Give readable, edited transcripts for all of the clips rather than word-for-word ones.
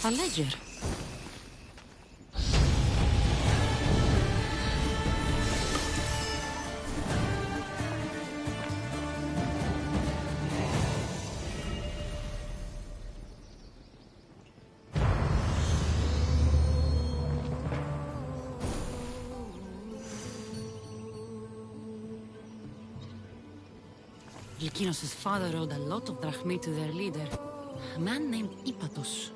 A ledger. Lykinos' father owed a lot of drachmae to their leader, a man named Ipatos.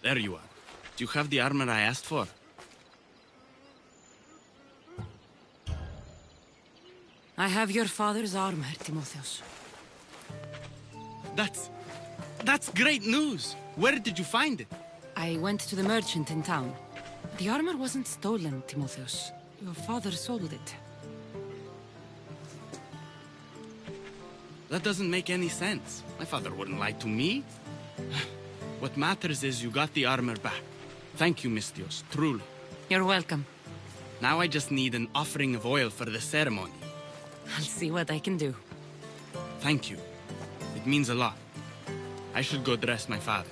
There you are. Do you have the armor I asked for? I have your father's armor, Timotheus. That's great news! Where did you find it? I went to the merchant in town. The armor wasn't stolen, Timotheus. Your father sold it. That doesn't make any sense. My father wouldn't lie to me. What matters is you got the armor back. Thank you, Misthios, truly. You're welcome. Now I just need an offering of oil for the ceremony. I'll see what I can do. Thank you. It means a lot. I should go dress my father.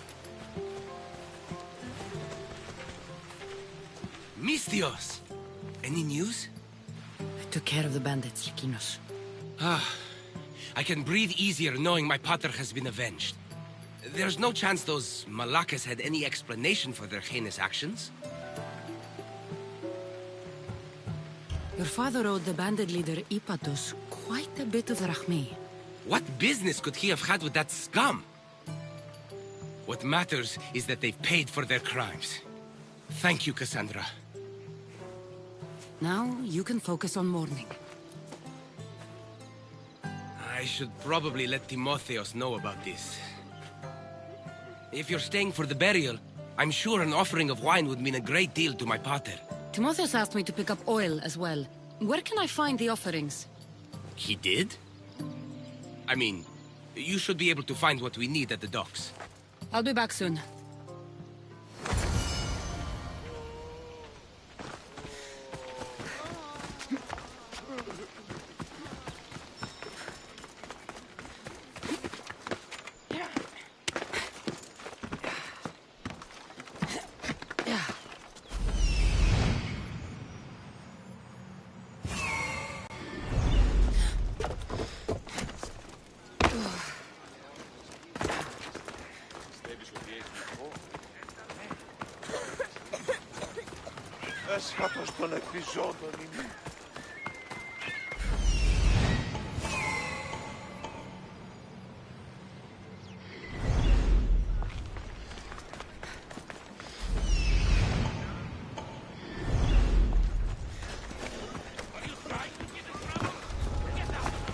Misthios! Any news? I took care of the bandits, Lykinos. I can breathe easier knowing my pater has been avenged. There's no chance those Malakas had any explanation for their heinous actions? Your father owed the bandit leader Ipatos quite a bit of drachmae. What business could he have had with that scum? What matters is that they've paid for their crimes. Thank you, Cassandra. Now you can focus on mourning. I should probably let Timotheos know about this. If you're staying for the burial, I'm sure an offering of wine would mean a great deal to my pater. Timotheus asked me to pick up oil as well. Where can I find the offerings? He did? I mean, you should be able to find what we need at the docks. I'll be back soon. Έσχατος των εκπιζόντων είμαι.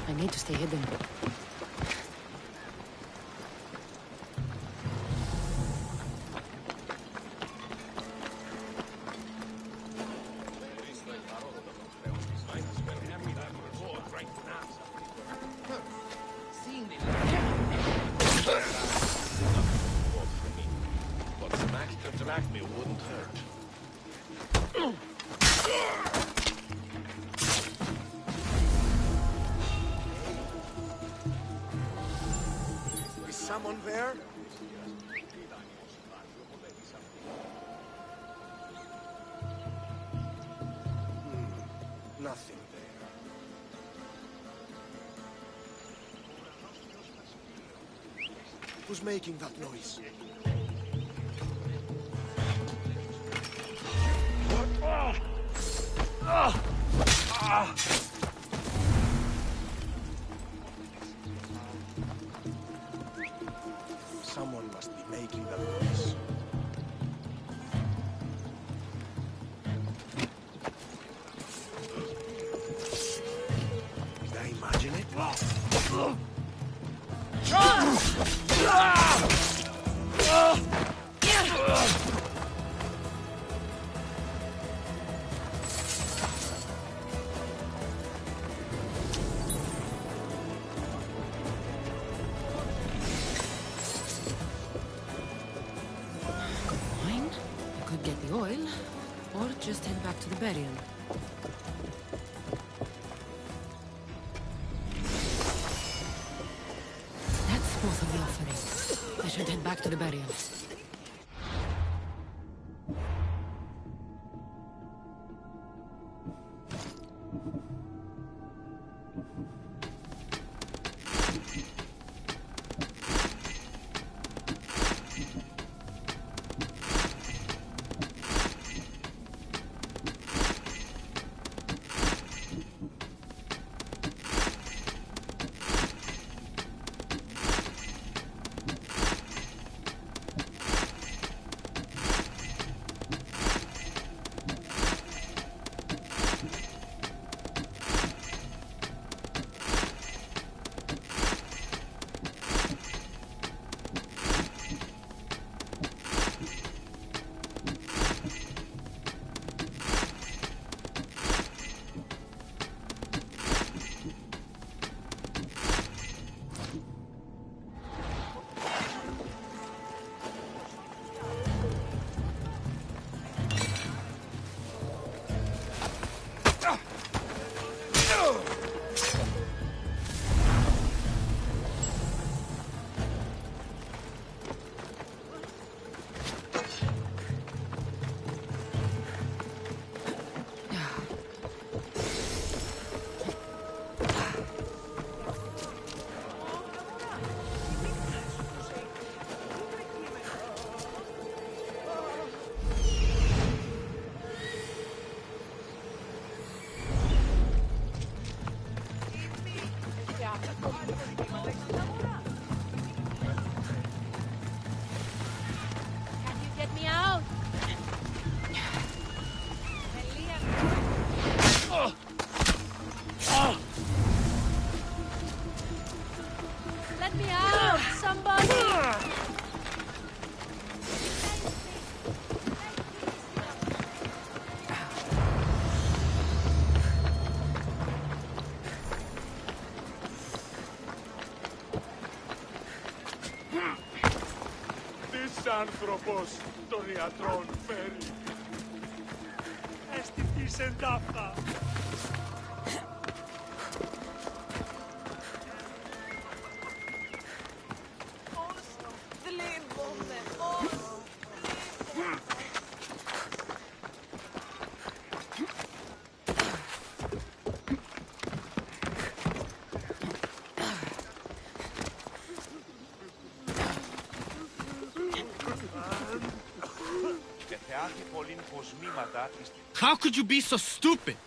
I need to stay hidden. Drachmae wouldn't hurt. someone there? Nothing there. Who's making that noise? Someone must be making that noise. Did I imagine it? Wine? I could get the oil, or just head back to the burial. That's both of the offerings. I should head back to the burial. Άνθρωπος των ιατρών φέρει. Έστειχης εντάφτα. How could you be so stupid?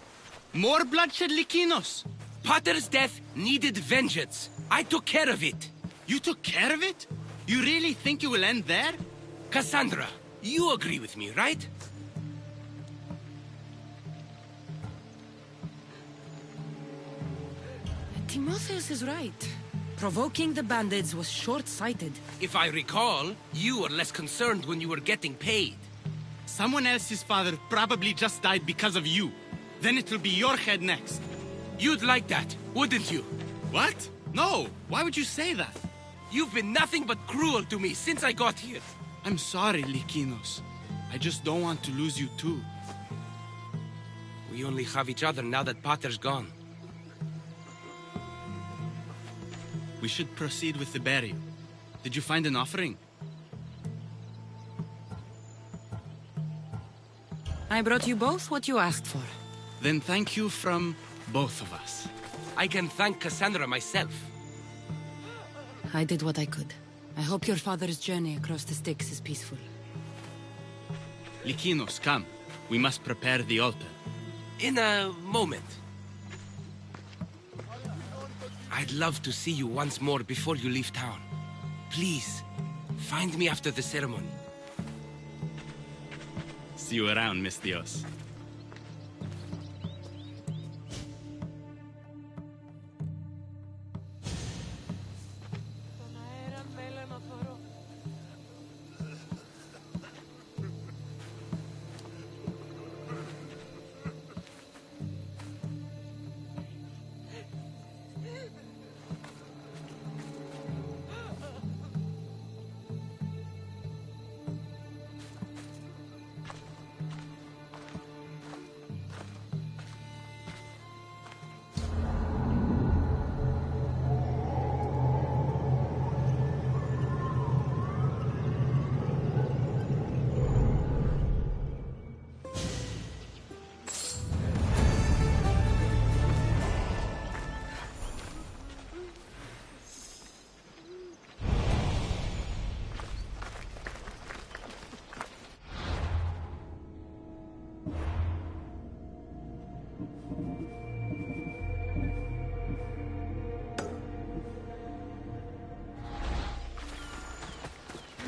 More bloodshed, Likinos? Potter's death needed vengeance. I took care of it. You took care of it? You really think it will end there? Cassandra, you agree with me, right? Timotheus is right. Provoking the bandits was short-sighted. If I recall, you were less concerned when you were getting paid. Someone else's father probably just died because of you. Then it will be your head next. You'd like that, wouldn't you? What? No, why would you say that? You've been nothing but cruel to me since I got here. I'm sorry, Likinos. I just don't want to lose you too. We only have each other now that Potter's gone. We should proceed with the burial. Did you find an offering? I brought you both what you asked for. Then thank you from both of us. I can thank Cassandra myself. I did what I could. I hope your father's journey across the Styx is peaceful. Lykinos, come. We must prepare the altar. In a moment. I'd love to see you once more before you leave town. Please, find me after the ceremony. See you around, Mistios.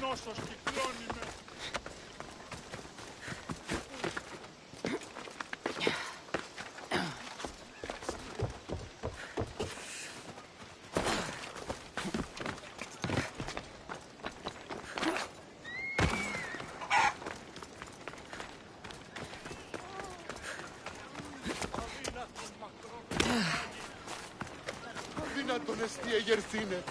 Νόσος κυκλώνει με. Αδύνατον εστί εγερθήνε.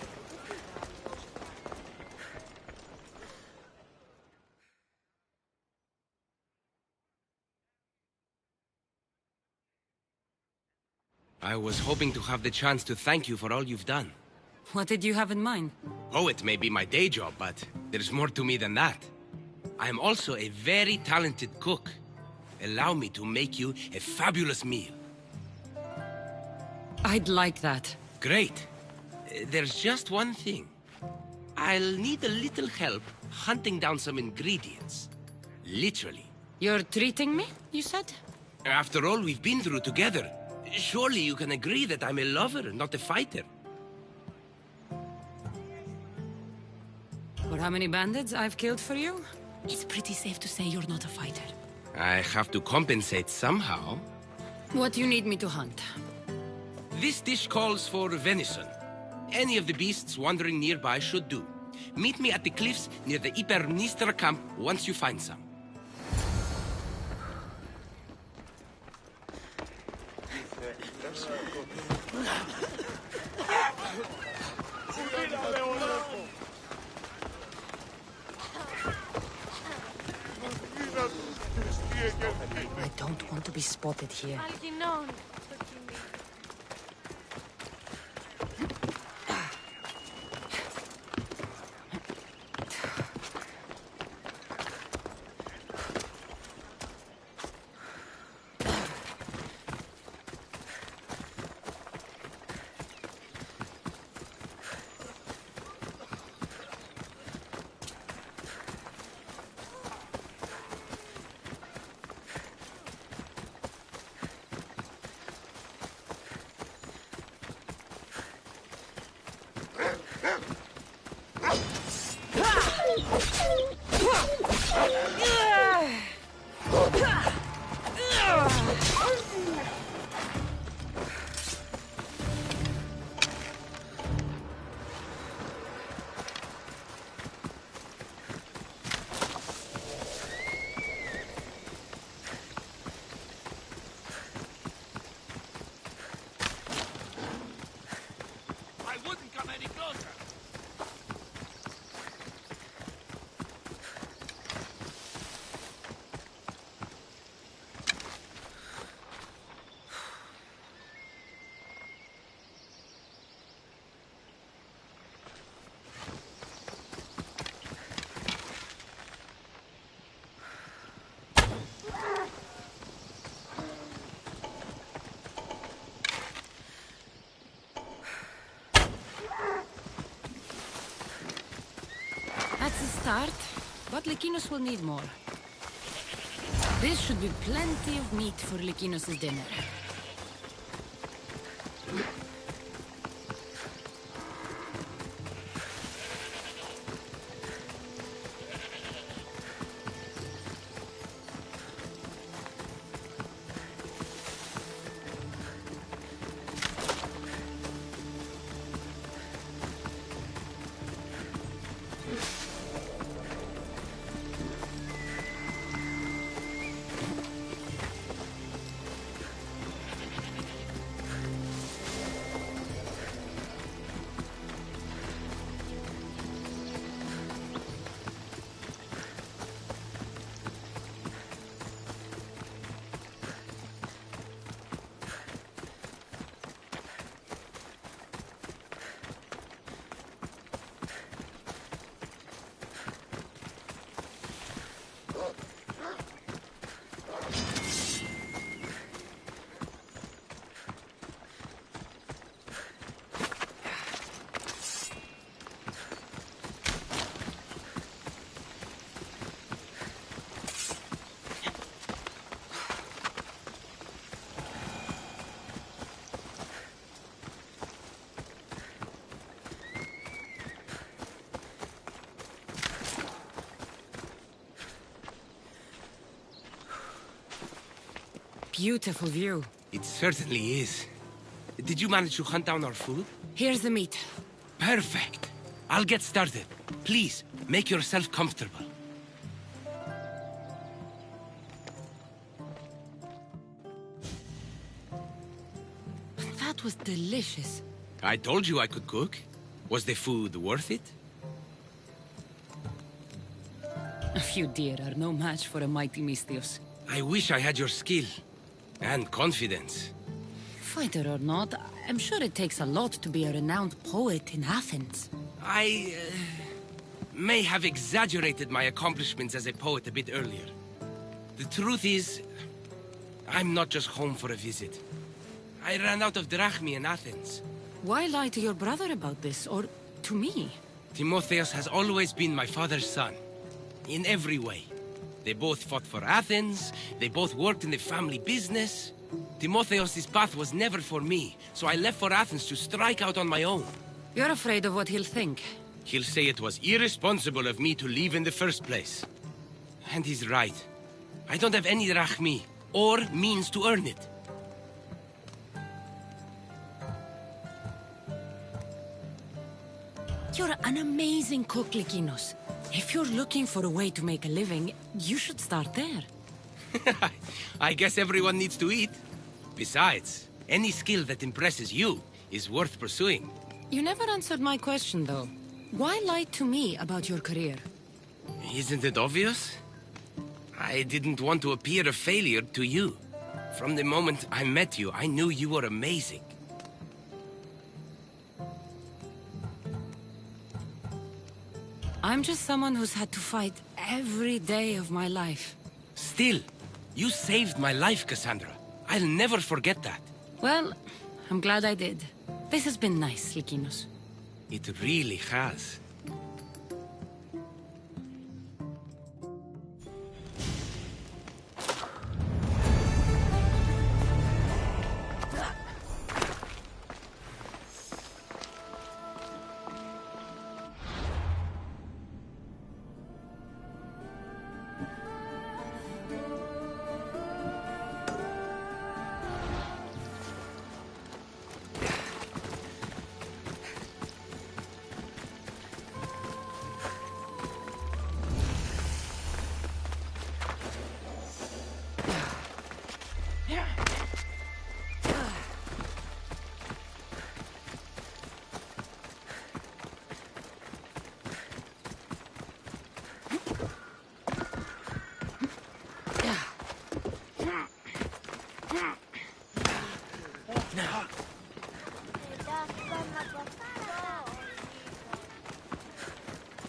I was hoping to have the chance to thank you for all you've done. What did you have in mind? Poet may be my day job, but there's more to me than that. I am also a very talented cook. Allow me to make you a fabulous meal. I'd like that. Great. There's just one thing. I'll need a little help hunting down some ingredients. Literally. You're treating me, you said? After all we've been through together, surely you can agree that I'm a lover, not a fighter. For how many bandits I've killed for you? It's pretty safe to say you're not a fighter. I have to compensate somehow. What do you need me to hunt? This dish calls for venison. Any of the beasts wandering nearby should do. Meet me at the cliffs near the Ipernistra camp once you find some. I don't want to be spotted here. a start, but Lykinos will need more. This should be plenty of meat for Lykinos' dinner. Beautiful view. It certainly is. Did you manage to hunt down our food? Here's the meat. Perfect. I'll get started. Please, make yourself comfortable. That was delicious. I told you I could cook. Was the food worth it? A few deer are no match for a mighty Misthios. I wish I had your skill. And confidence. Fighter or not, I'm sure it takes a lot to be a renowned poet in Athens. I may have exaggerated my accomplishments as a poet a bit earlier. The truth is, I'm not just home for a visit. I ran out of drachmi in Athens. Why lie to your brother about this, or to me? Timotheus has always been my father's son. In every way. They both fought for Athens, they both worked in the family business. Timotheus' path was never for me, so I left for Athens to strike out on my own. You're afraid of what he'll think. He'll say it was irresponsible of me to leave in the first place. And he's right. I don't have any drachmi, or means to earn it. You're an amazing cook, Lykinos. If you're looking for a way to make a living, you should start there. I guess everyone needs to eat. Besides, any skill that impresses you is worth pursuing. You never answered my question, though. Why lie to me about your career? Isn't it obvious? I didn't want to appear a failure to you. From the moment I met you, I knew you were amazing. I'm just someone who's had to fight every day of my life. Still, you saved my life, Cassandra. I'll never forget that. Well, I'm glad I did. This has been nice, Lykinos. It really has.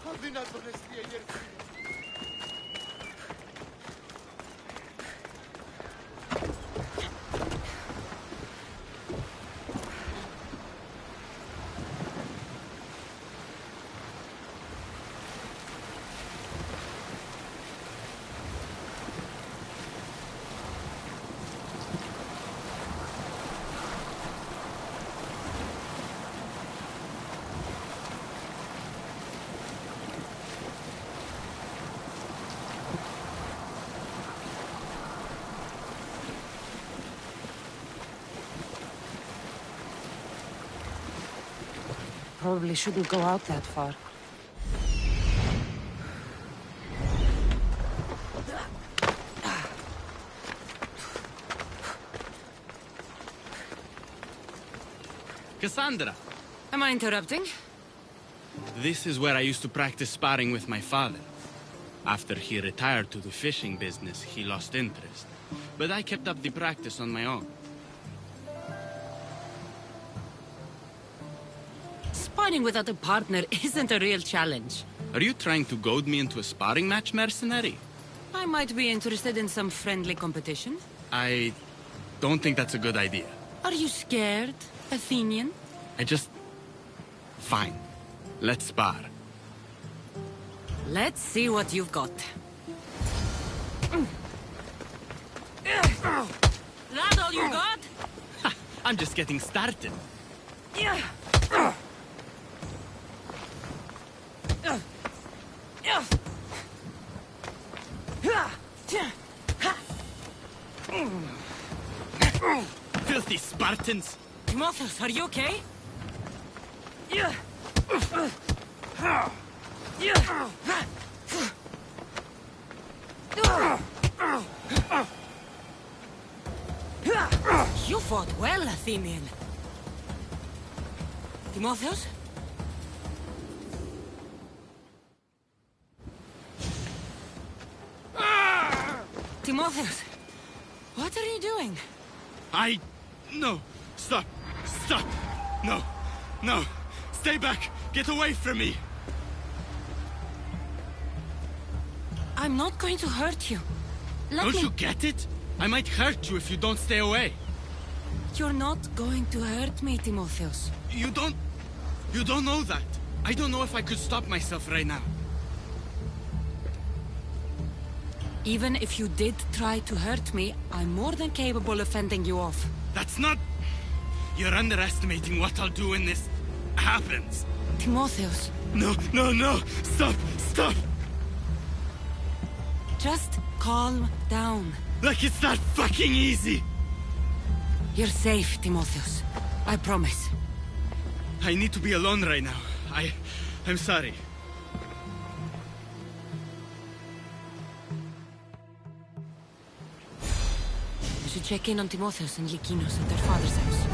Αδύνατον εστί εγερθήνε. probably shouldn't go out that far. Cassandra! Am I interrupting? This is where I used to practice sparring with my father. After he retired to the fishing business, he lost interest. But I kept up the practice on my own. Sparring without a partner isn't a real challenge. Are you trying to goad me into a sparring match, mercenary? I might be interested in some friendly competition. I don't think that's a good idea. Are you scared, Athenian? Fine. Let's spar. Let's see what you've got. That all you got? I'm just getting started. Filthy Spartans! Timotheus, are you okay? You fought well, Athenian. Timotheus? Timotheus, what are you doing? No! Stop! Stop! No! No! Stay back! Get away from me! I'm not going to hurt you. Don't you get it? I might hurt you if you don't stay away. You're not going to hurt me, Timotheus. You don't know that. I don't know if I could stop myself right now. Even if you did try to hurt me, I'm more than capable of fending you off. That's not... You're underestimating what I'll do when this happens. Timotheus. No, no, no! Stop! Stop! Just calm down. Like it's that fucking easy! You're safe, Timotheus. I promise. I need to be alone right now. I'm sorry. We should check in on Timotheus and Lykinos at their father's house.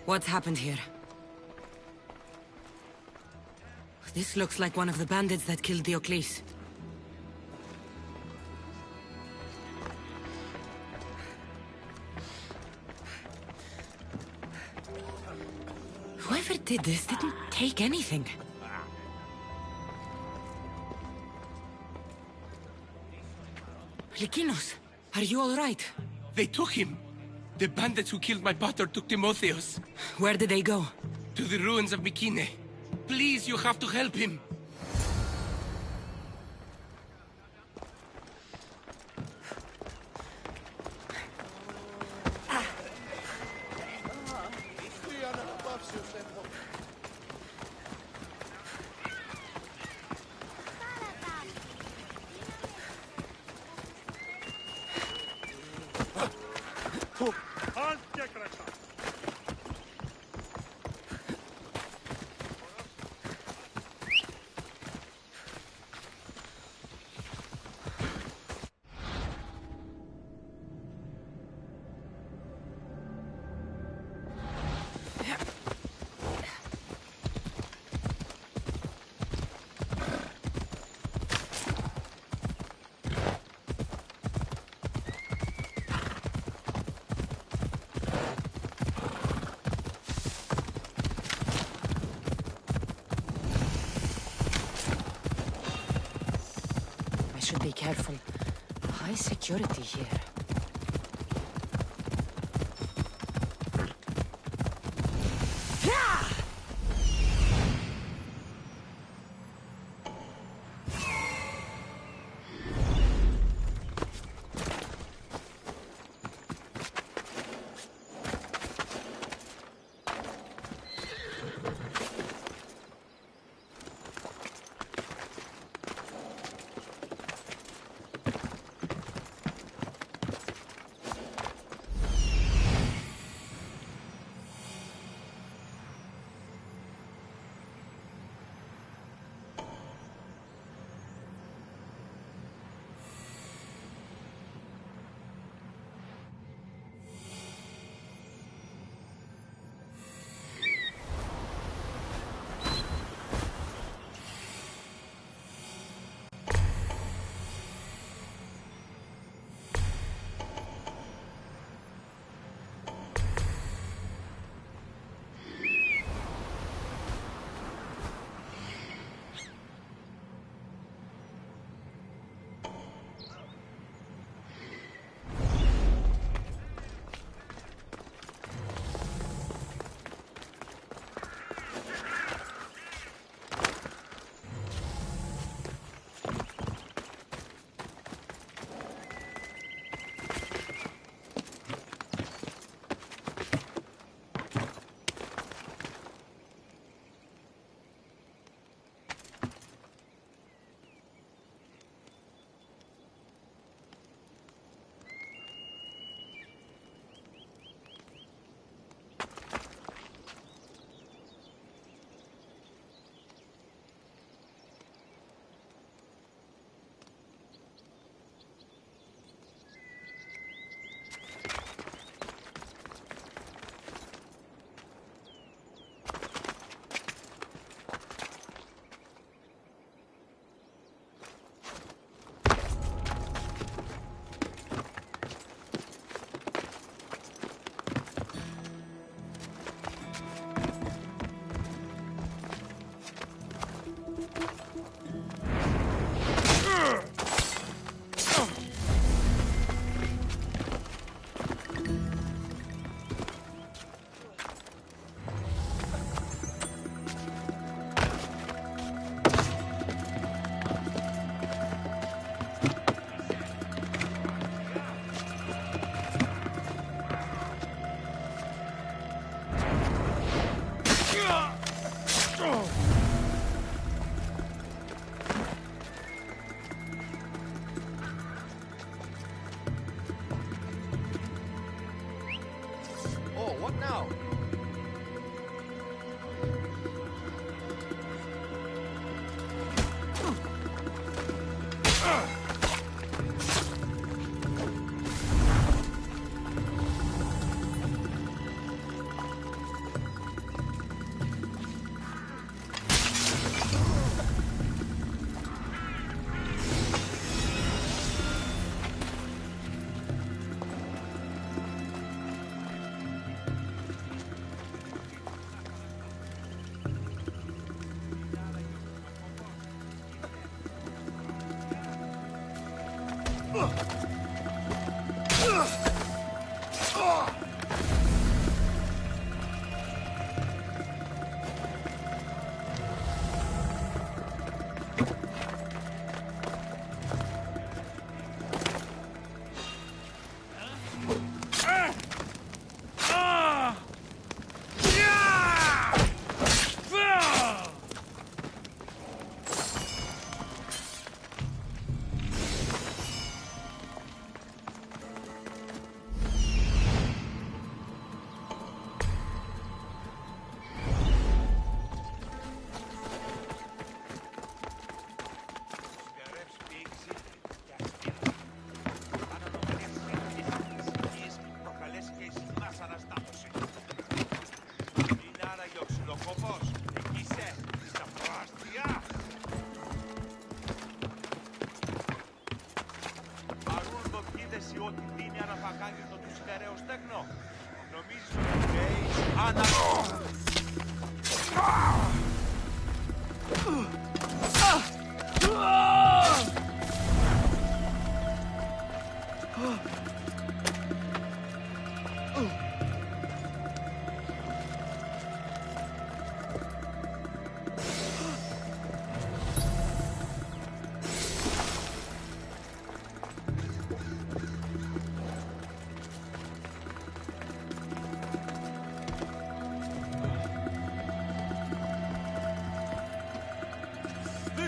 What's happened here? This looks like one of the bandits that killed Diocles. Whoever did this didn't take anything. Lykinos, are you all right? They took him. The bandits who killed my father took Timotheus. Where did they go? To the ruins of Mykine. Please, you have to help him. Be careful. High security here.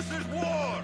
This is war!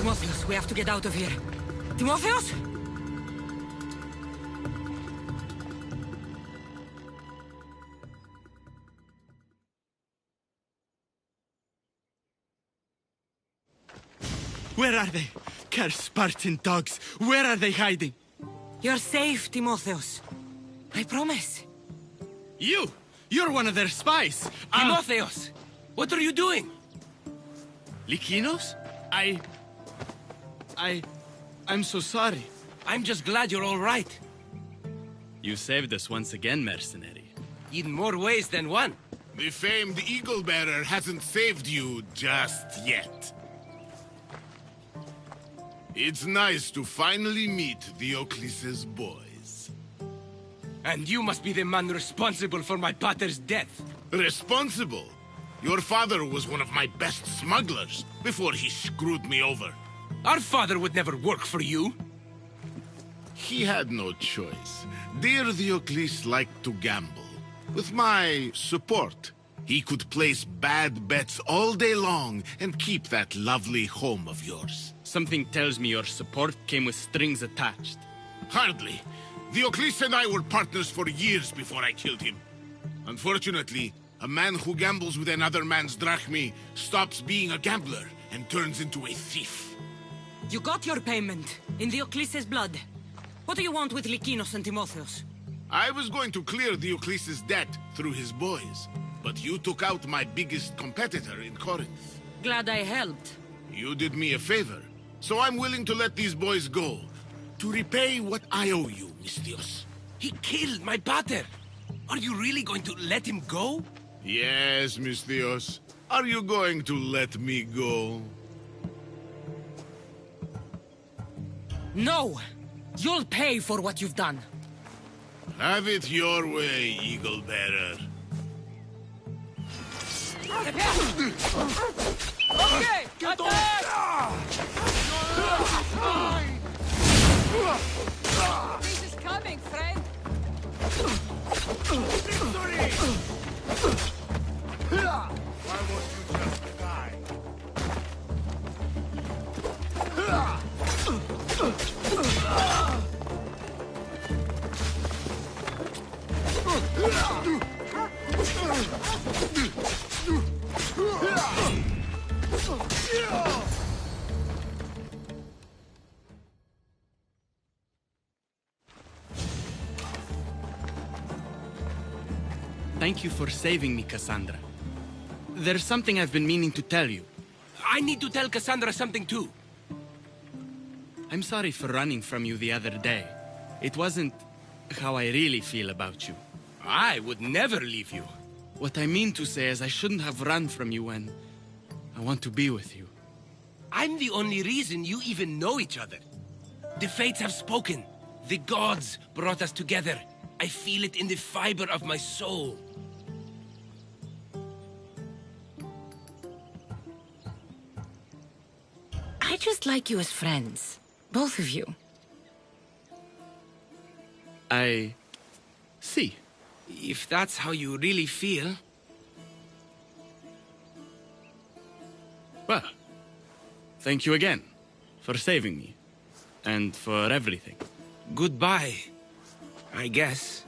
Timotheus, we have to get out of here. Timotheus? Where are they? Cursed Spartan dogs! Where are they hiding? You're safe, Timotheus. I promise. You're one of their spies! Timotheus! What are you doing? Lykinos? I'm so sorry. I'm just glad you're all right. You saved us once again, mercenary. In more ways than one. The famed Eagle Bearer hasn't saved you just yet. It's nice to finally meet Diocles' boys. And you must be the man responsible for my pater's death. Responsible? Your father was one of my best smugglers before he screwed me over. Our father would never work for you. He had no choice. Dear Diocles liked to gamble. With my support, he could place bad bets all day long and keep that lovely home of yours. Something tells me your support came with strings attached. Hardly. Diocles and I were partners for years before I killed him. Unfortunately, a man who gambles with another man's drachmae stops being a gambler and turns into a thief. You got your payment, in Diocles' blood. What do you want with Lykinos and Timotheus? I was going to clear Diocles' debt through his boys, but you took out my biggest competitor in Corinth. Glad I helped. You did me a favor, so I'm willing to let these boys go, to repay what I owe you, Mistios. He killed my pater! Are you really going to let him go? Yes, Misthios. Are you going to let me go? No! You'll pay for what you've done. Have it your way, Eagle Bearer. Okay! This is coming, friend! Why won't you just die? Thank you for saving me, Cassandra. There's something I've been meaning to tell you. I need to tell Cassandra something too. I'm sorry for running from you the other day. It wasn't how I really feel about you. I would never leave you. What I mean to say is I shouldn't have run from you when I want to be with you. I'm the only reason you even know each other. The fates have spoken. The gods brought us together. I feel it in the fiber of my soul. I just like you as friends. Both of you. I see. If that's how you really feel... Well, thank you again for saving me and for everything. Goodbye, I guess.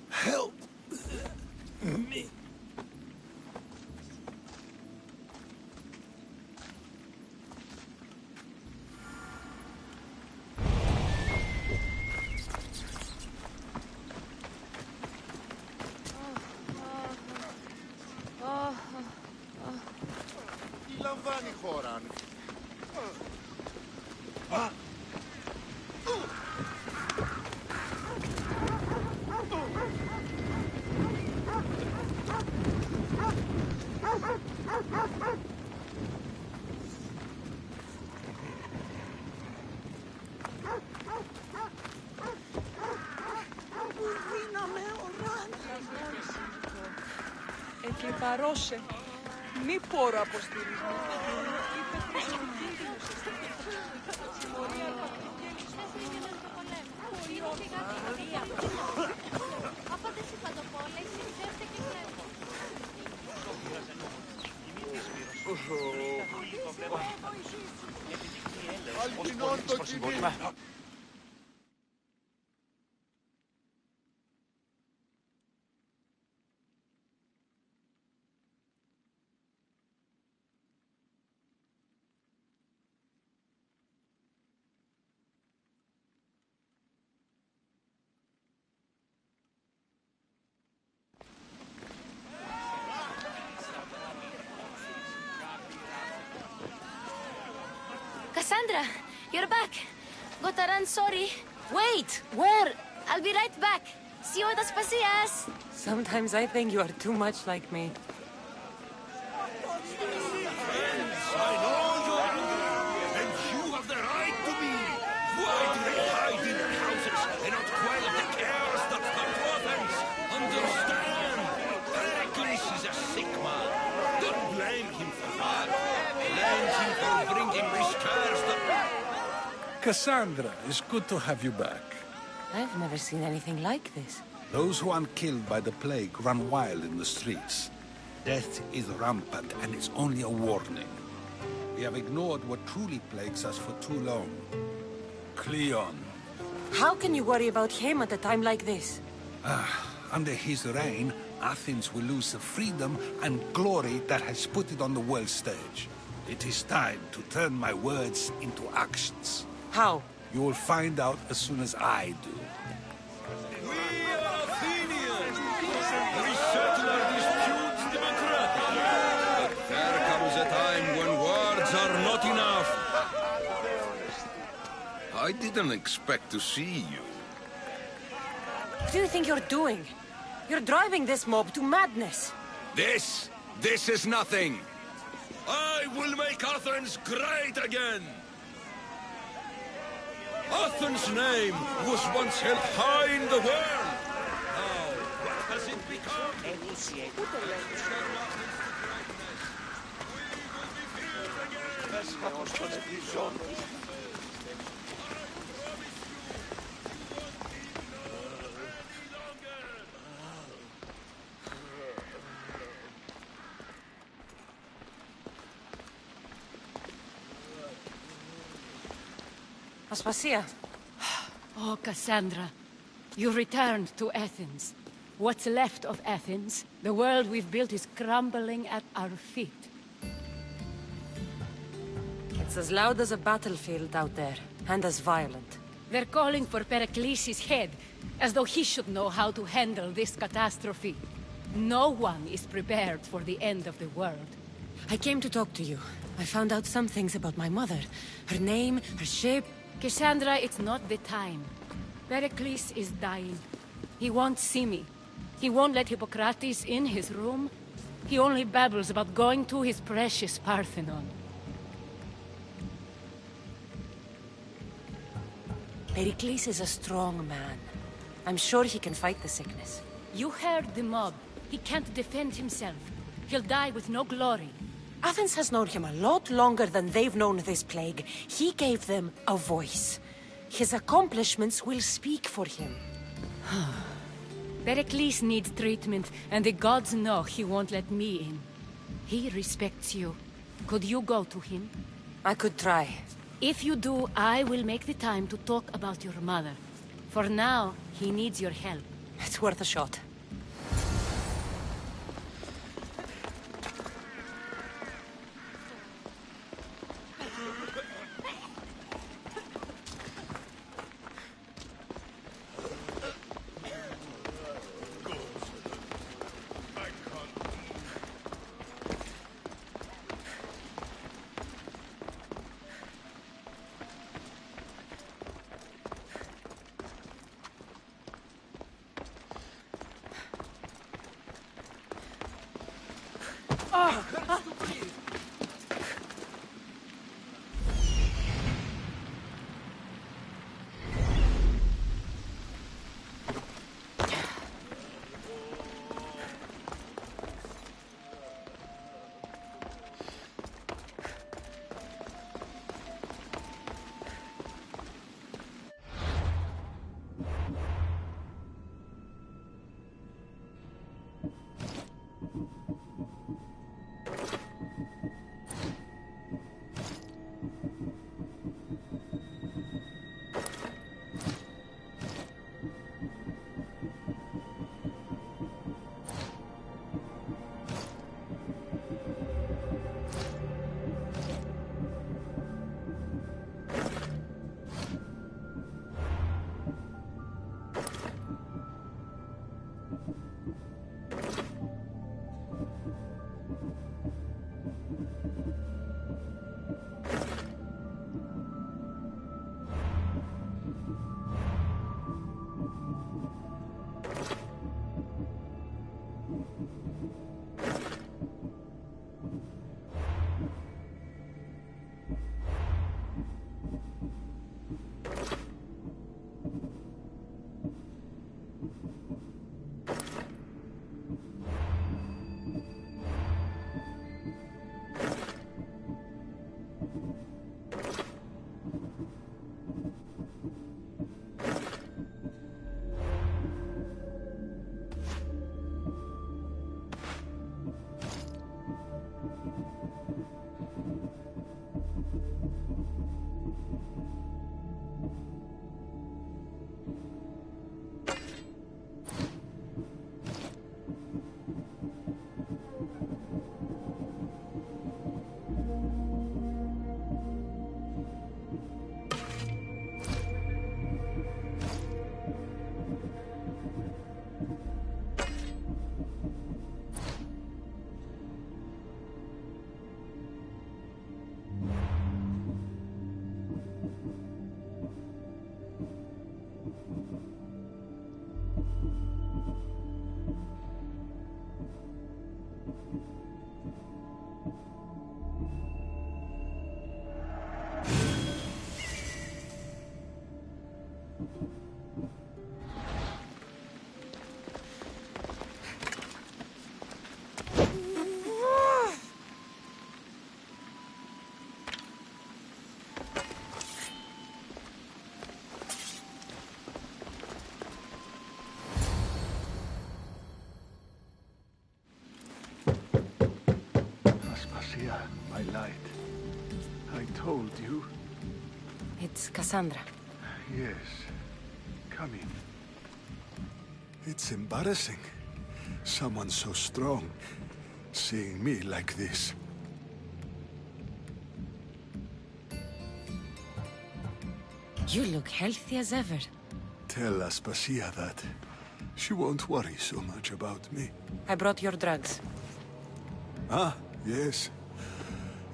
Help me. Τι λαμβάνει η χώρα. Εκλυπαρώσε. Μη πόρο αποστηρίζουμε. Αλπινών το κυνήγι. Cassandra, you're back. Gotta run, sorry. Wait! Where? I'll be right back. See you at Aspasias. Sometimes I think you are too much like me. I know you and you have the right to be. Why do they hide in their houses and not quell the chaos that come to others? Understand, Pericles is a sick man. Don't blame him for that. Blame him for bringing these cares that... Cassandra, it's good to have you back. I've never seen anything like this. Those who aren't killed by the plague run wild in the streets. Death is rampant, and it's only a warning. We have ignored what truly plagues us for too long. Cleon. How can you worry about him at a time like this? Under his reign, Athens will lose the freedom and glory that has put it on the world stage. It is time to turn my words into actions. How? You will find out as soon as I do. We are Athenians! We settle our disputes democratically. But there comes a time when words are not enough. I didn't expect to see you. What do you think you're doing? You're driving this mob to madness. This is nothing. I will make Athens great again. Athens' name was once held high in the world. Now, what has it become? Aspasia. Oh, Cassandra, you returned to Athens. What's left of Athens, the world we've built is crumbling at our feet. It's as loud as a battlefield out there, and as violent. They're calling for Pericles' head, as though he should know how to handle this catastrophe. No one is prepared for the end of the world. I came to talk to you. I found out some things about my mother. Her name, her shape. Cassandra, it's not the time. Pericles is dying. He won't see me. He won't let Hippocrates in his room. He only babbles about going to his precious Parthenon. Pericles is a strong man. I'm sure he can fight the sickness. You heard the mob. He can't defend himself. He'll die with no glory. Athens has known him a lot longer than they've known this plague. He gave them a voice. His accomplishments will speak for him. Pericles needs treatment, and the gods know he won't let me in. He respects you. Could you go to him? I could try. If you do, I will make the time to talk about your mother. For now, he needs your help. It's worth a shot. My light. I told you. It's Cassandra. Yes. Come in. It's embarrassing. Someone so strong, seeing me like this. You look healthy as ever. Tell Aspasia that. She won't worry so much about me. I brought your drugs. Ah, yes.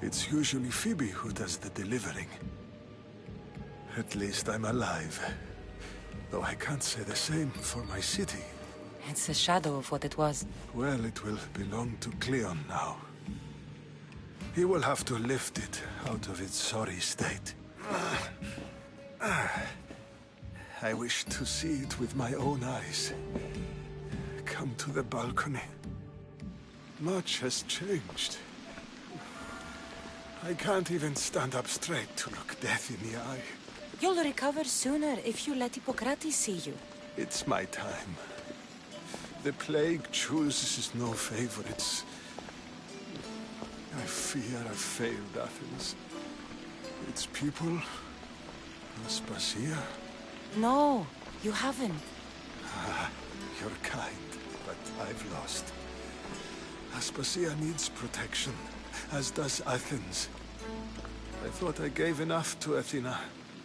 It's usually Phoebe who does the delivering. At least I'm alive. Though I can't say the same for my city. It's a shadow of what it was. Well, it will belong to Cleon now. He will have to lift it out of its sorry state. I wish to see it with my own eyes. Come to the balcony. Much has changed. I can't even stand up straight to look death in the eye. You'll recover sooner if you let Hippocrates see you. It's my time. The plague chooses no favorites. I fear I failed Athens. Its people... Aspasia? No, you haven't. Ah, you're kind, but I've lost. Aspasia needs protection, as does Athens. I thought I gave enough to Athena,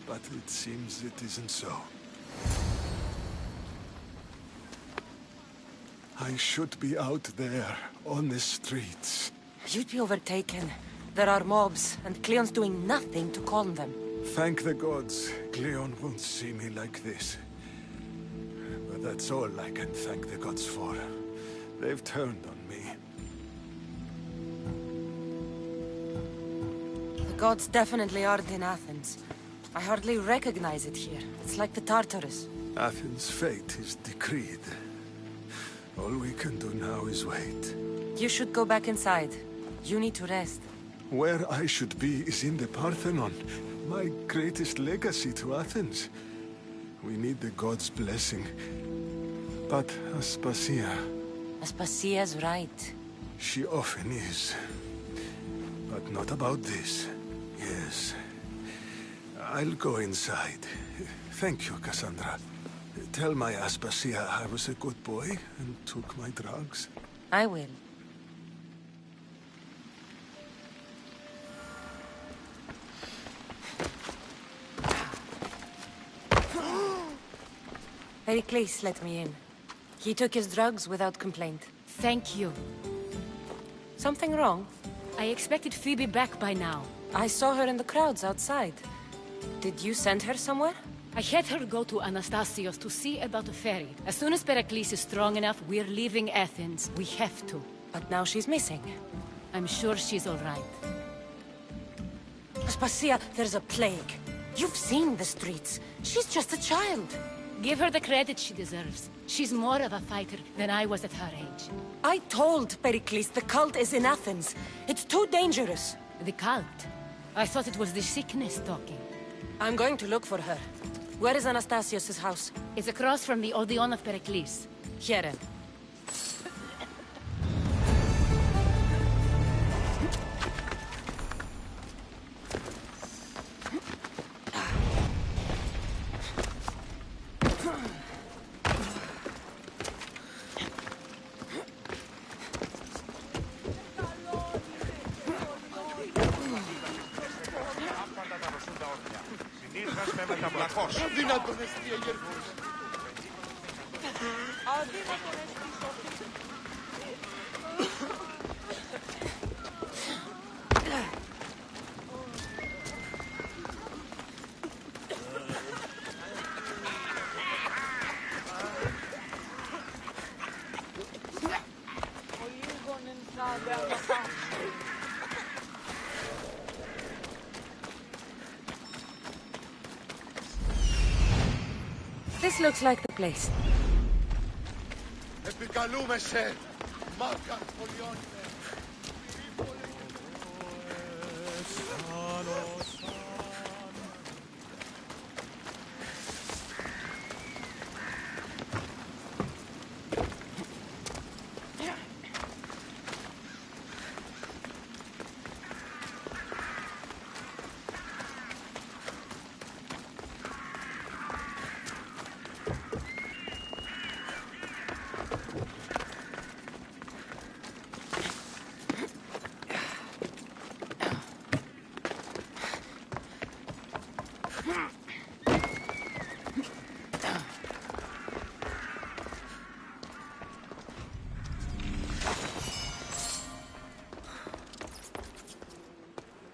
but it seems it isn't so. I should be out there, on the streets. You'd be overtaken. There are mobs, and Cleon's doing nothing to calm them. Thank the gods, Cleon won't see me like this. But that's all I can thank the gods for. They've turned on me. The gods definitely aren't in Athens. I hardly recognize it here. It's like the Tartarus. Athens' fate is decreed. All we can do now is wait. You should go back inside. You need to rest. Where I should be is in the Parthenon, my greatest legacy to Athens. We need the gods' blessing. But Aspasia... Aspasia's right. She often is. But not about this. Yes. I'll go inside. Thank you, Cassandra. Tell my Aspasia I was a good boy and took my drugs. I will. Pericles let me in. He took his drugs without complaint. Thank you. Something wrong? I expected Phoebe back by now. I saw her in the crowds outside. Did you send her somewhere? I had her go to Anastasios to see about a ferry. As soon as Pericles is strong enough, we're leaving Athens. We have to. But now she's missing. I'm sure she's all right. Aspasia, there's a plague. You've seen the streets. She's just a child. Give her the credit she deserves. She's more of a fighter than I was at her age. I told Pericles the cult is in Athens. It's too dangerous. The cult? I thought it was the sickness talking. I'm going to look for her. Where is Anastasios' house? It's across from the Odeon of Pericles. Here. This looks like the place. Επικαλούμεσαι, μάκα σχολιών.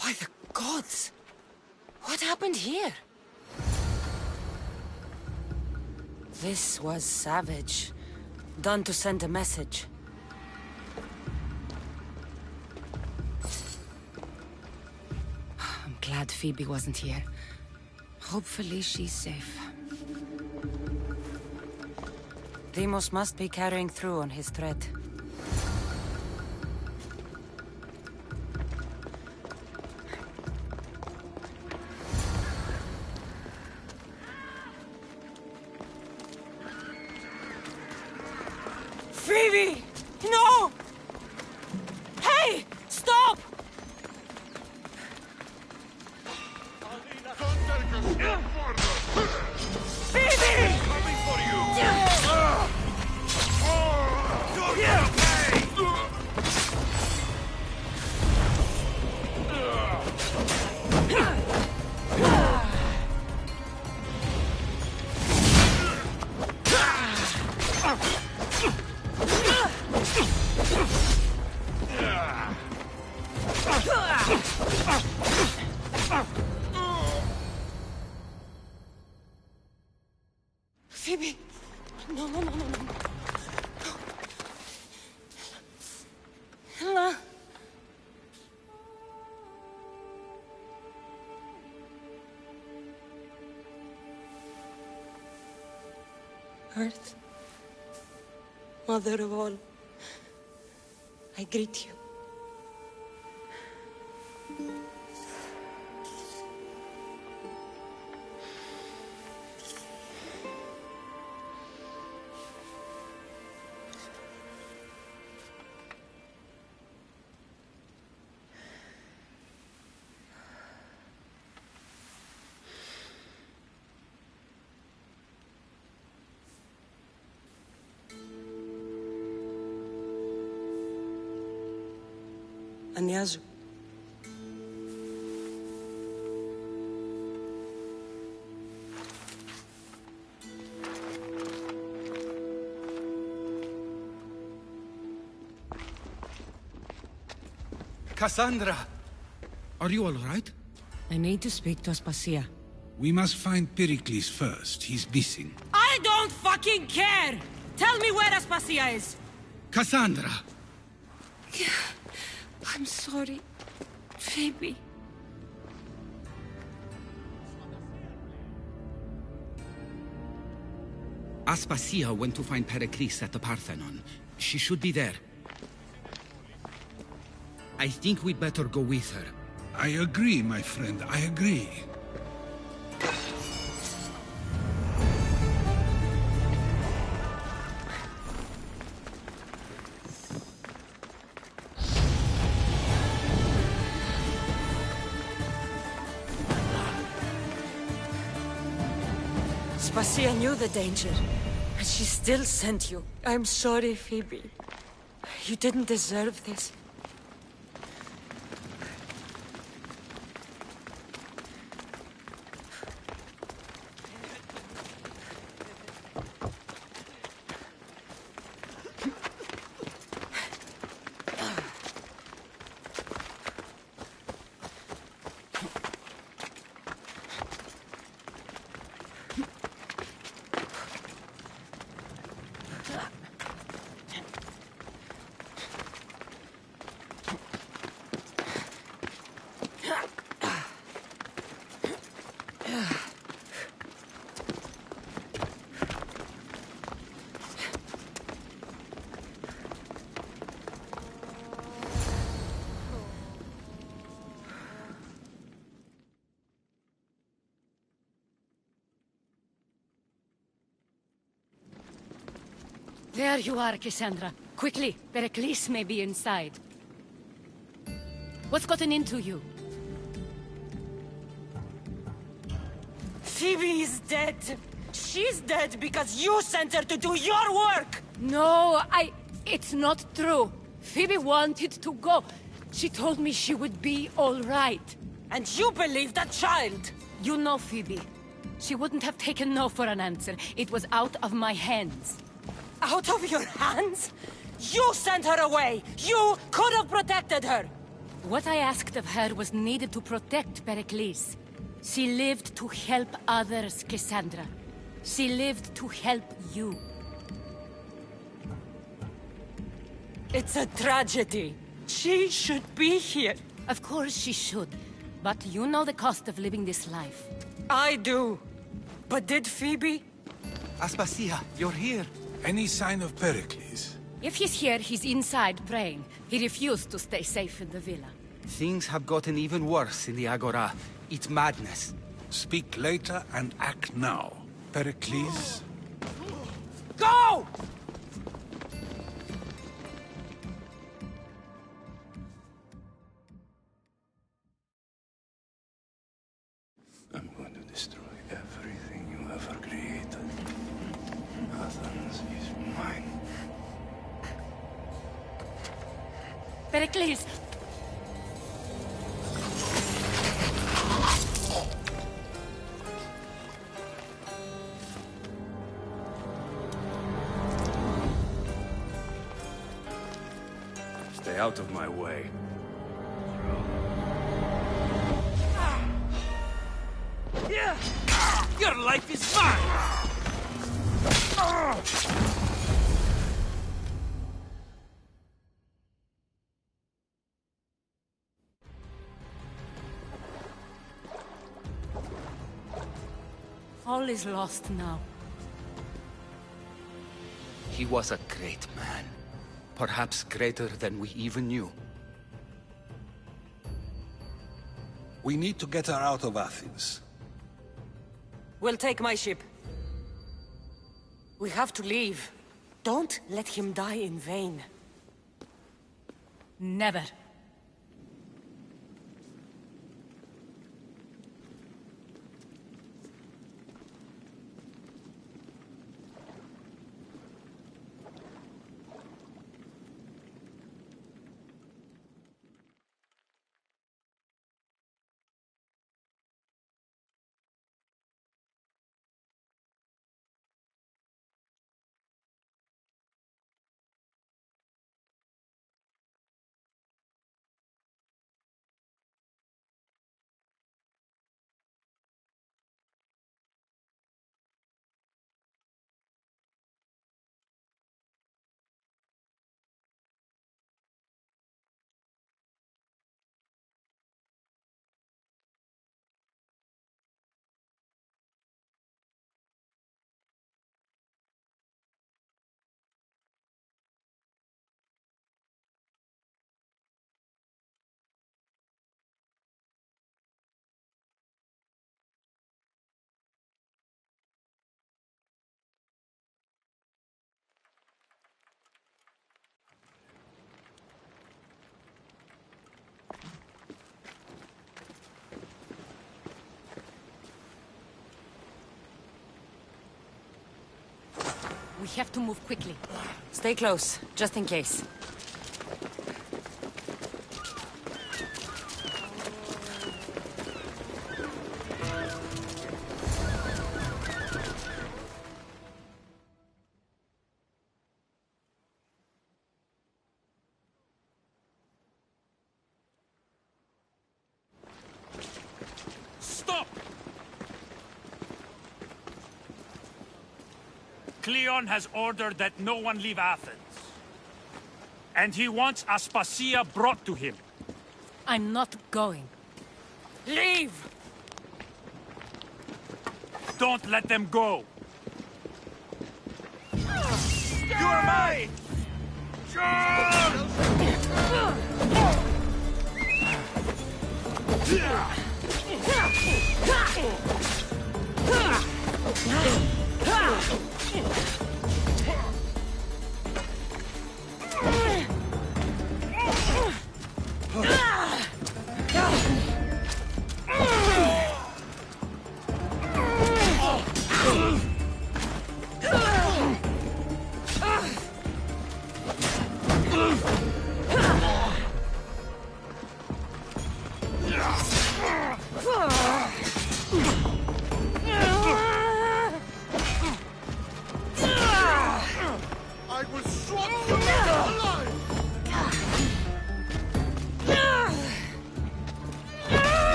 By the gods! What happened here? This was savage. Done to send a message. I'm glad Phoebe wasn't here. Hopefully she's safe. Deimos must be carrying through on his threat. Phoebe! No! Hey! Stop! Phoebe! Coming for you! You're gonna pay! Phoebe! No, no, no, no, no. Ella. Earth, Mother of all, I greet you. Ανιάζω. Cassandra! Are you all right? I need to speak to Aspasia. We must find Pericles first. He's missing. I don't fucking care! Tell me where Aspasia is! Cassandra! I'm sorry, Phoebe. Aspasia went to find Pericles at the Parthenon. She should be there. I think we'd better go with her. I agree, my friend. I agree. Aspasia knew the danger, and she still sent you. I'm sorry, Phoebe. You didn't deserve this. There you are, Cassandra. Quickly, Pericles may be inside. What's gotten into you? Phoebe is dead. She's dead because you sent her to do your work! No, it's not true. Phoebe wanted to go. She told me she would be all right. And you believe that child? You know Phoebe. She wouldn't have taken no for an answer. It was out of my hands. Out of your hands? You sent her away! You could have protected her! What I asked of her was needed to protect Pericles. She lived to help others, Cassandra. She lived to help you. It's a tragedy. She should be here. Of course she should. But you know the cost of living this life. I do. But did Phoebe? Aspasia, you're here. Any sign of Pericles? If he's here, he's inside praying. He refused to stay safe in the villa. Things have gotten even worse in the Agora. It's madness. Speak later and act now. Pericles? Go! Pericles! Stay out of my way. Your life is mine! All is lost now. He was a great man. Perhaps greater than we even knew. We need to get her out of Athens. We'll take my ship. We have to leave. Don't let him die in vain. Never. We have to move quickly. Stay close, just in case. Stop! Cleon has ordered that no one leave Athens. And he wants Aspasia brought to him. I'm not going. Leave! Don't let them go! You are mine!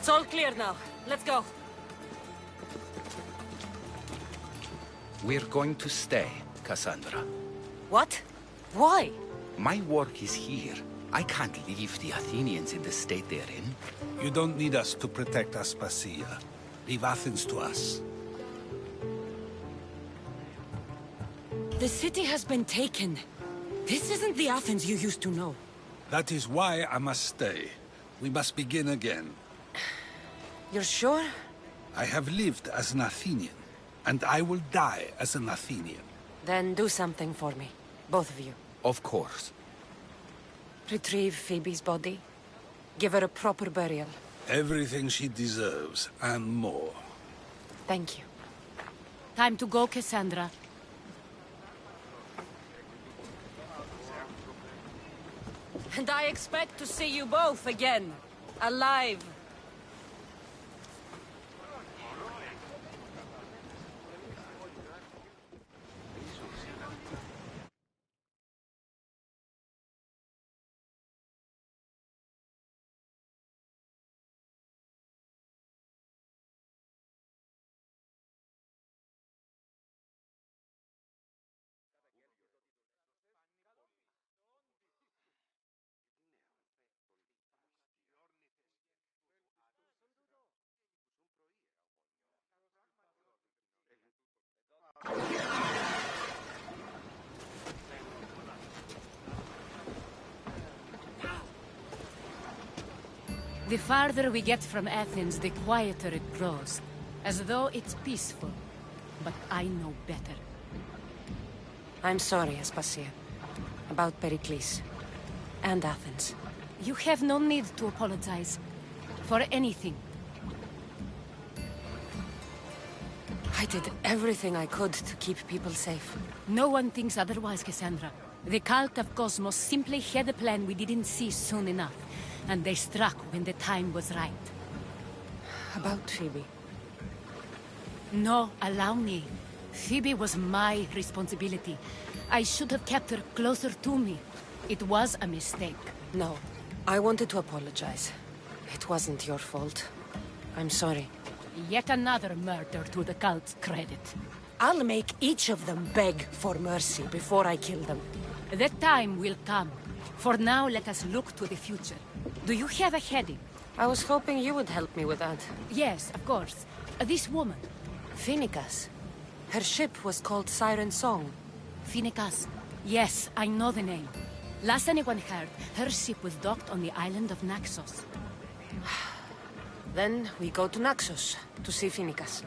It's all clear now. Let's go. We're going to stay, Cassandra. What? Why? My work is here, I can't leave the Athenians in the state they're in. You don't need us to protect Aspasia. Leave Athens to us. The city has been taken. This isn't the Athens you used to know. That is why I must stay. We must begin again. You're sure? I have lived as an Athenian, and I will die as an Athenian. Then do something for me. Both of you. Of course. Retrieve Phoebe's body. Give her a proper burial. Everything she deserves, and more. Thank you. Time to go, Cassandra. And I expect to see you both again. Alive. The farther we get from Athens, the quieter it grows. As though it's peaceful. But I know better. I'm sorry, Aspasia. About Pericles. And Athens. You have no need to apologize. For anything. I did everything I could to keep people safe. No one thinks otherwise, Cassandra. The cult of Cosmos simply had a plan we didn't see soon enough. And they struck when the time was right. About Phoebe? No, allow me. Phoebe was my responsibility. I should have kept her closer to me. It was a mistake. No. I wanted to apologize. It wasn't your fault. I'm sorry. Yet another murder to the cult's credit. I'll make each of them beg for mercy before I kill them. That time will come. For now, let us look to the future. Do you have a heading? I was hoping you would help me with that. Yes, of course. This woman. Phoenicas. Her ship was called Siren Song. Phoenicas. Yes, I know the name. Last anyone heard, her ship was docked on the island of Naxos. Then we go to Naxos to see Phoenicas.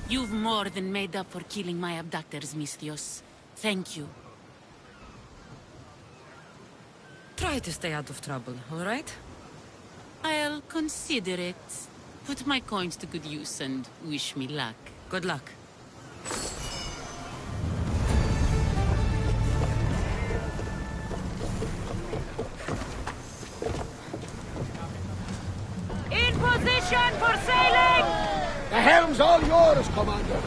You've more than made up for killing my abductors, Misthios. Thank you. Try to stay out of trouble, all right? I'll consider it. Put my coins to good use and wish me luck. Good luck. In position for sailing! The helm's all yours, Commander.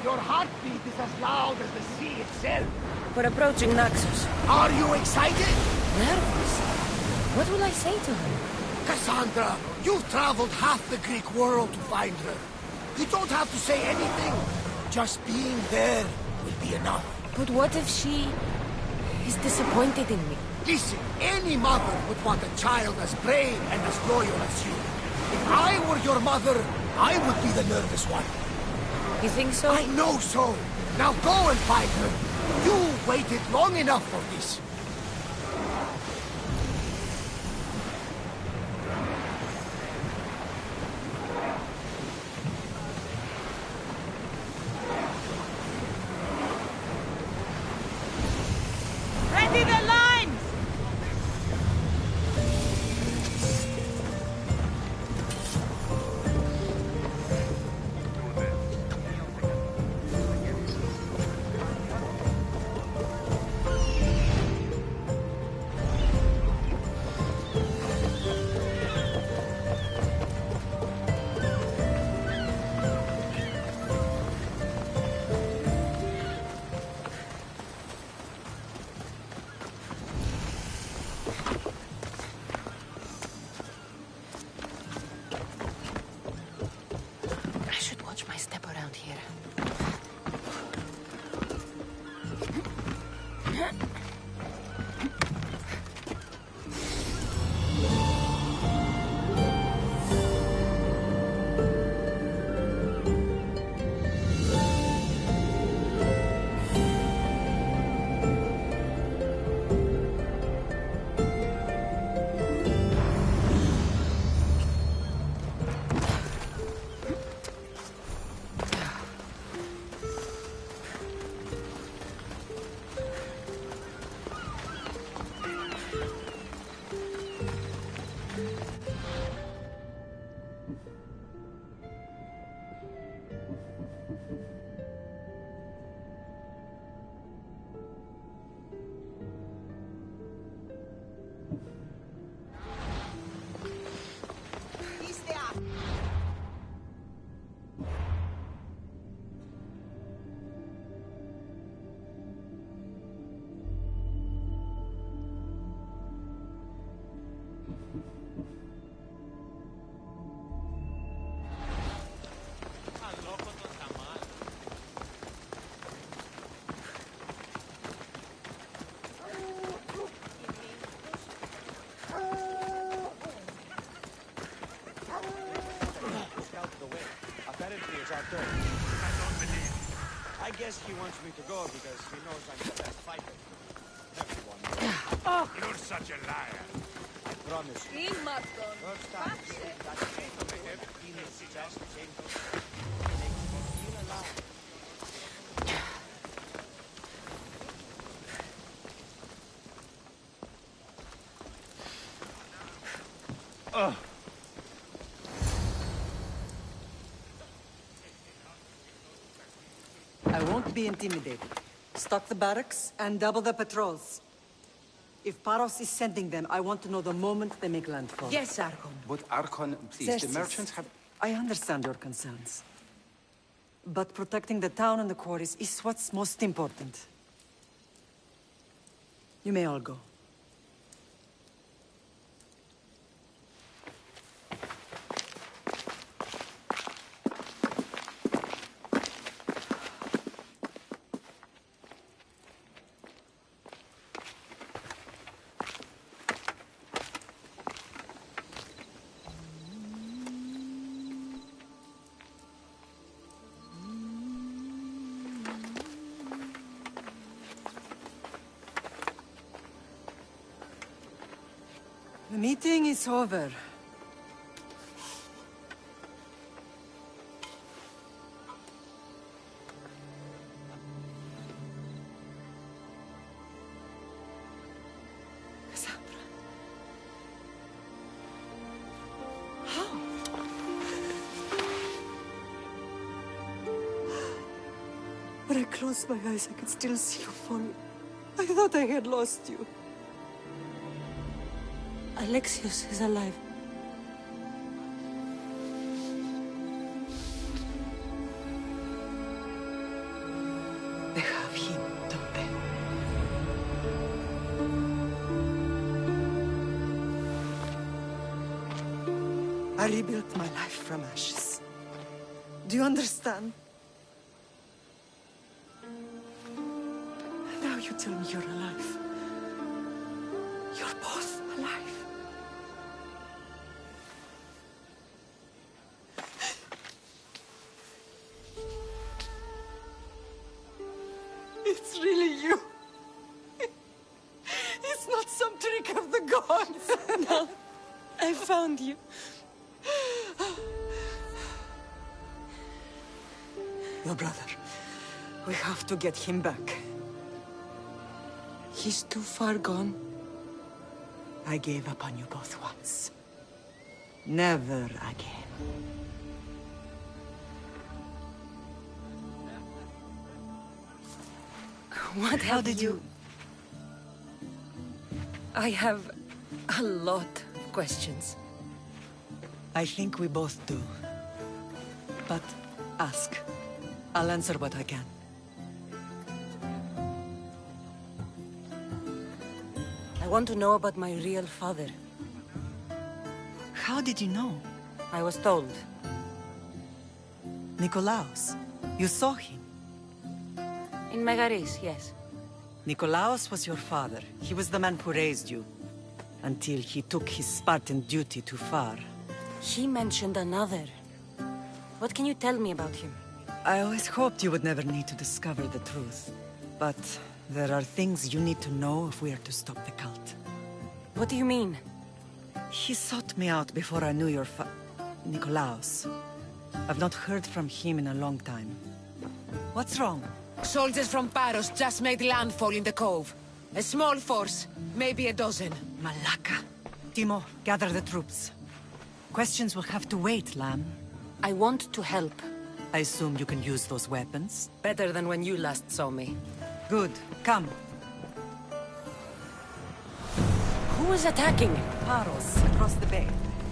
Your heartbeat is as loud as the sea itself. We're approaching Naxos. Are you excited? Nervous? What will I say to her? Cassandra, you've traveled half the Greek world to find her. You don't have to say anything. Just being there will be enough. But what if she is disappointed in me? Listen, any mother would want a child as brave and as loyal as you. If I were your mother, I would be the nervous one. You think so? I know so. Now go and find her. You waited long enough for this. Ready the lines! swords are dirty. I don't believe. I guess he wants me to go because he knows I'm the best fighter. Everyone knows. You're such a liar. I promise you. First time you see that shape of the hip, he is just gentle. Makes me feel alive. I won't be intimidated. Stock the barracks and double the patrols. If Paros is sending them, I want to know the moment they make landfall. Yes, Archon. But Archon, please, Xerxes, the merchants have... I understand your concerns. But protecting the town and the quarries is what's most important. You may all go. The meeting is over. Cassandra. How? When I closed my eyes, I could still see you falling. I thought I had lost you. Alexios is alive. They have him, don't they? I rebuilt my life from ashes. Do you understand? Now you tell me you're alive. You're both alive. It's really you. It's not some trick of the gods. No, I found you. Your brother. We have to get him back. He's too far gone. I gave up on you both once. Never again. What How did you... I have a lot of questions. I think we both do. But ask. I'll answer what I can. I want to know about my real father. How did you know? I was told. Nikolaos. You saw him. In Megaris, yes. Nikolaos was your father. He was the man who raised you. Until he took his Spartan duty too far. He mentioned another. What can you tell me about him? I always hoped you would never need to discover the truth. But there are things you need to know if we are to stop the cult. What do you mean? He sought me out before I knew your Nikolaos. I've not heard from him in a long time. What's wrong? Soldiers from Paros just made landfall in the cove. A small force, maybe a dozen. Malaka. Timo, gather the troops. Questions will have to wait, Lamb. I want to help. I assume you can use those weapons? Better than when you last saw me. Good. Come. Who is attacking? Paros, across the bay.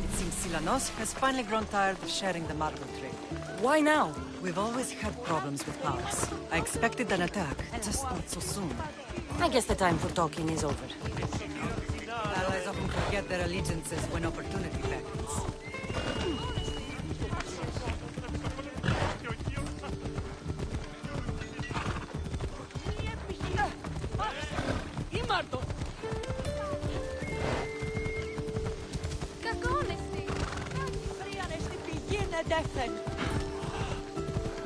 It seems Silanos has finally grown tired of sharing the marble trade. Why now? We've always had problems with Paros. I expected an attack, just not so soon. I guess the time for talking is over. Allies often forget their allegiances when opportunity beckons.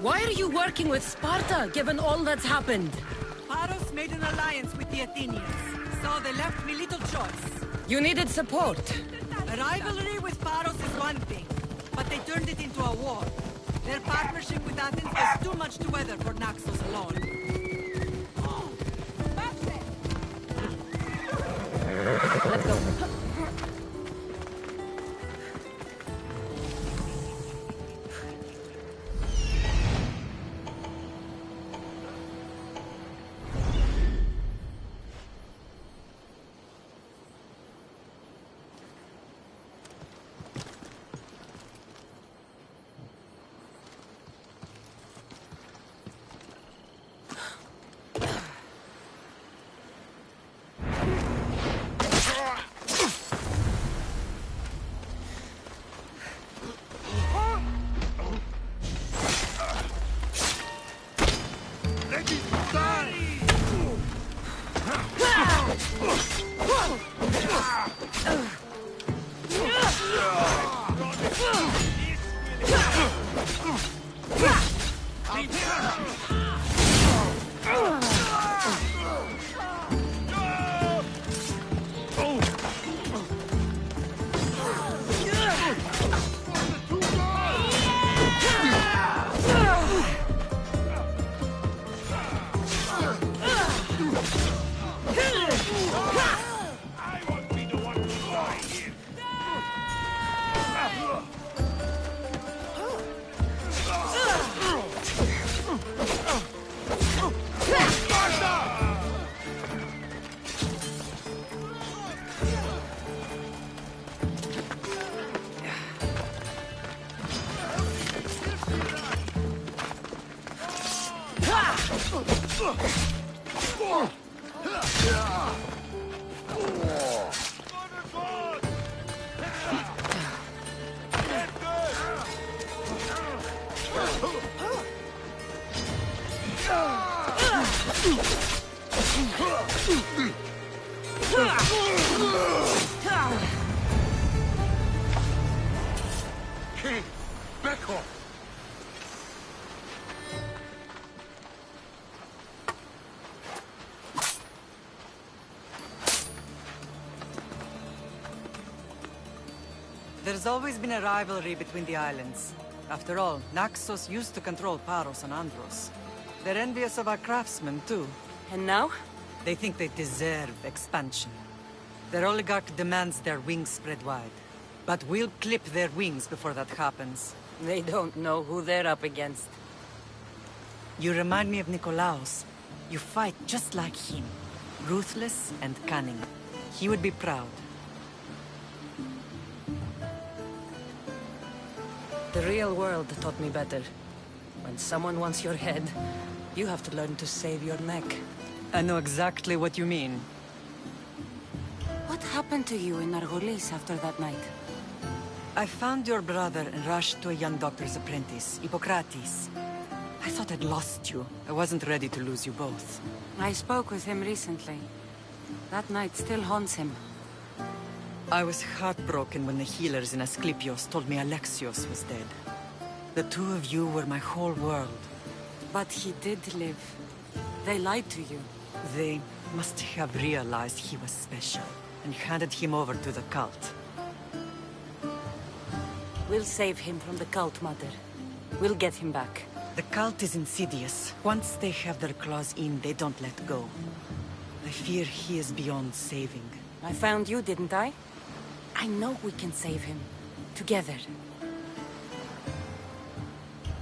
Why are you working with Sparta, given all that's happened? Paros made an alliance with the Athenians, so they left me little choice. You needed support. A rivalry with Paros is one thing, but they turned it into a war. Their partnership with Athens was too much to weather for Naxos alone. Let's go. King, back off! There's always been a rivalry between the islands. After all, Naxos used to control Paros and Andros. They're envious of our craftsmen, too. And now? They think they deserve expansion. Their oligarch demands their wings spread wide. But we'll clip their wings before that happens. They don't know who they're up against. You remind me of Nikolaos. You fight just like him. Ruthless and cunning. He would be proud. The real world taught me better. When someone wants your head, you have to learn to save your neck. I know exactly what you mean. What happened to you in Argolis after that night? I found your brother and rushed to a young doctor's apprentice, Hippocrates. I thought I'd lost you. I wasn't ready to lose you both. I spoke with him recently. That night still haunts him. I was heartbroken when the healers in Asclepios told me Alexios was dead. The two of you were my whole world. But he did live. They lied to you. They must have realized he was special and handed him over to the cult. We'll save him from the cult, Mother. We'll get him back. The cult is insidious. Once they have their claws in, they don't let go. I fear he is beyond saving. I found you, didn't I? I know we can save him. Together.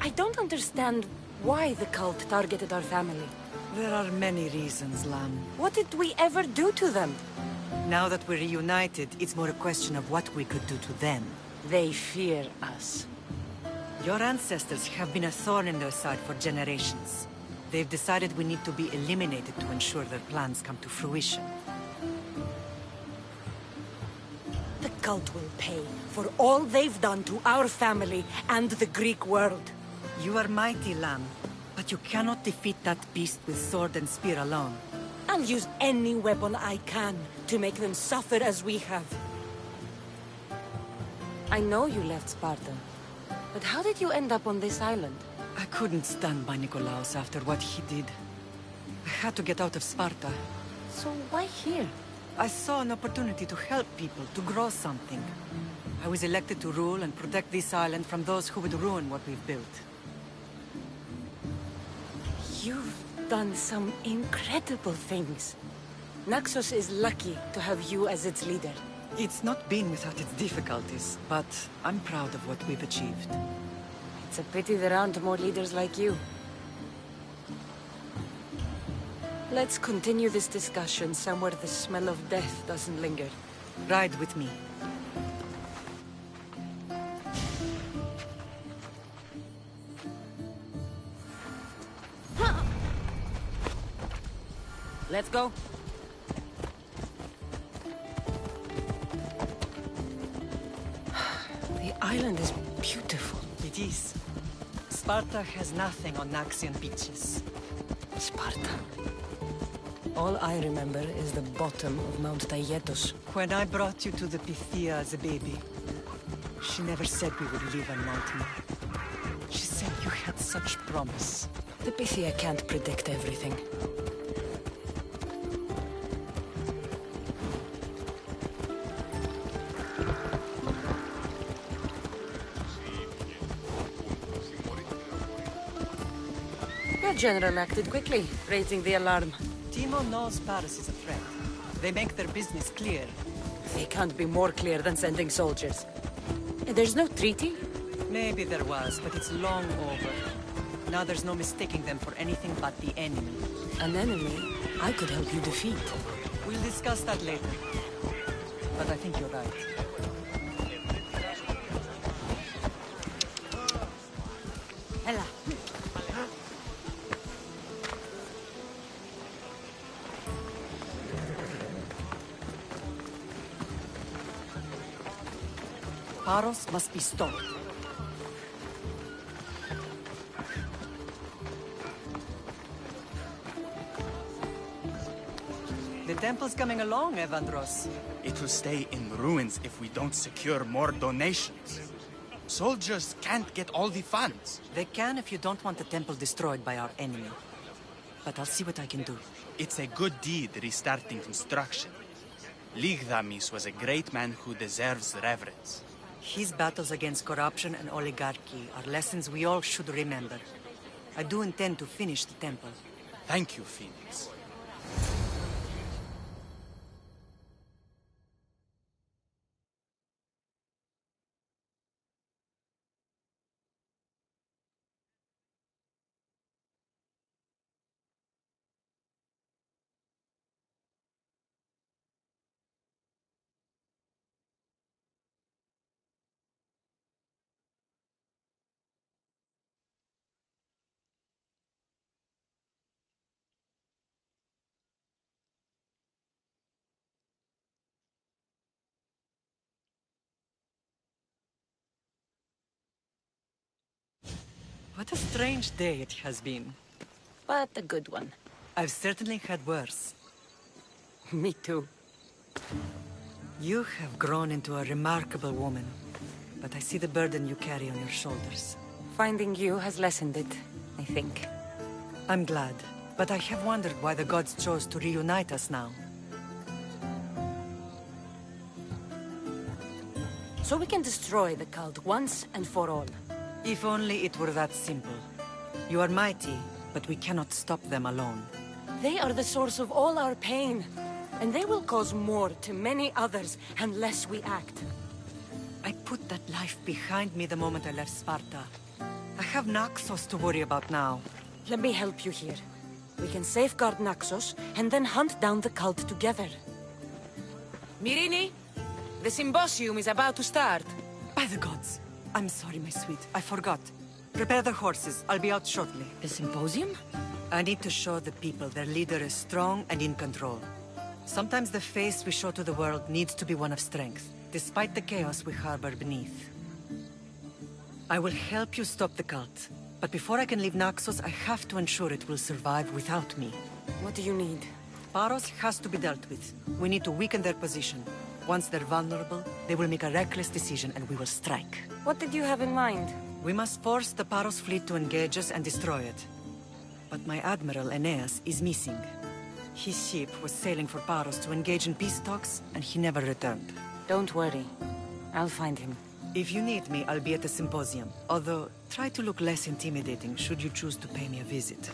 I don't understand why the cult targeted our family. There are many reasons, Lam. What did we ever do to them? Now that we're reunited, it's more a question of what we could do to them. They fear us. Your ancestors have been a thorn in their side for generations. They've decided we need to be eliminated to ensure their plans come to fruition. The cult will pay for all they've done to our family and the Greek world. You are mighty, Lam, but you cannot defeat that beast with sword and spear alone. I'll use any weapon I can to make them suffer as we have. I know you left Sparta, but how did you end up on this island? I couldn't stand by Nikolaos after what he did. I had to get out of Sparta. So why here? I saw an opportunity to help people, to grow something. I was elected to rule and protect this island from those who would ruin what we've built. You've done some incredible things. Naxos is lucky to have you as its leader. It's not been without its difficulties, but I'm proud of what we've achieved. It's a pity there aren't more leaders like you. Let's continue this discussion somewhere the smell of death doesn't linger. Ride with me. Let's go. The island is beautiful. It is. Sparta has nothing on Naxian beaches. Sparta. All I remember is the bottom of Mount Taygetos. When I brought you to the Pythia as a baby, she never said we would live a nightmare. She said you had such promise. The Pythia can't predict everything. Your general acted quickly, raising the alarm. Timo knows Paris is a threat. They make their business clear. They can't be more clear than sending soldiers. There's no treaty? Maybe there was, but it's long over. Now there's no mistaking them for anything but the enemy. An enemy I could help you defeat. We'll discuss that later. But I think you're right. Ella. Paros must be stopped. The temple's coming along, Evandros. It will stay in ruins if we don't secure more donations. Soldiers can't get all the funds. They can if you don't want the temple destroyed by our enemy. But I'll see what I can do. It's a good deed restarting construction. Ligdamis was a great man who deserves reverence. His battles against corruption and oligarchy are lessons we all should remember. I do intend to finish the temple. Thank you, Phoenix. What a strange day it has been. But a good one. I've certainly had worse. Me too. You have grown into a remarkable woman, but I see the burden you carry on your shoulders. Finding you has lessened it, I think. I'm glad, but I have wondered why the gods chose to reunite us now. So we can destroy the cult once and for all. If only it were that simple. You are mighty, but we cannot stop them alone. They are the source of all our pain, and they will cause more to many others unless we act. I put that life behind me the moment I left Sparta. I have Naxos to worry about now. Let me help you here. We can safeguard Naxos, and then hunt down the cult together. Myrrine, the symposium is about to start. By the gods! I'm sorry, my sweet. I forgot. Prepare the horses. I'll be out shortly. The symposium? I need to show the people their leader is strong and in control. Sometimes the face we show to the world needs to be one of strength, despite the chaos we harbor beneath. I will help you stop the cult, but before I can leave Naxos, I have to ensure it will survive without me. What do you need? Paros has to be dealt with. We need to weaken their position. Once they're vulnerable, they will make a reckless decision and we will strike. What did you have in mind? We must force the Paros fleet to engage us and destroy it. But my admiral, Aeneas, is missing. His ship was sailing for Paros to engage in peace talks, and he never returned. Don't worry. I'll find him. If you need me, I'll be at the symposium. Although, try to look less intimidating should you choose to pay me a visit.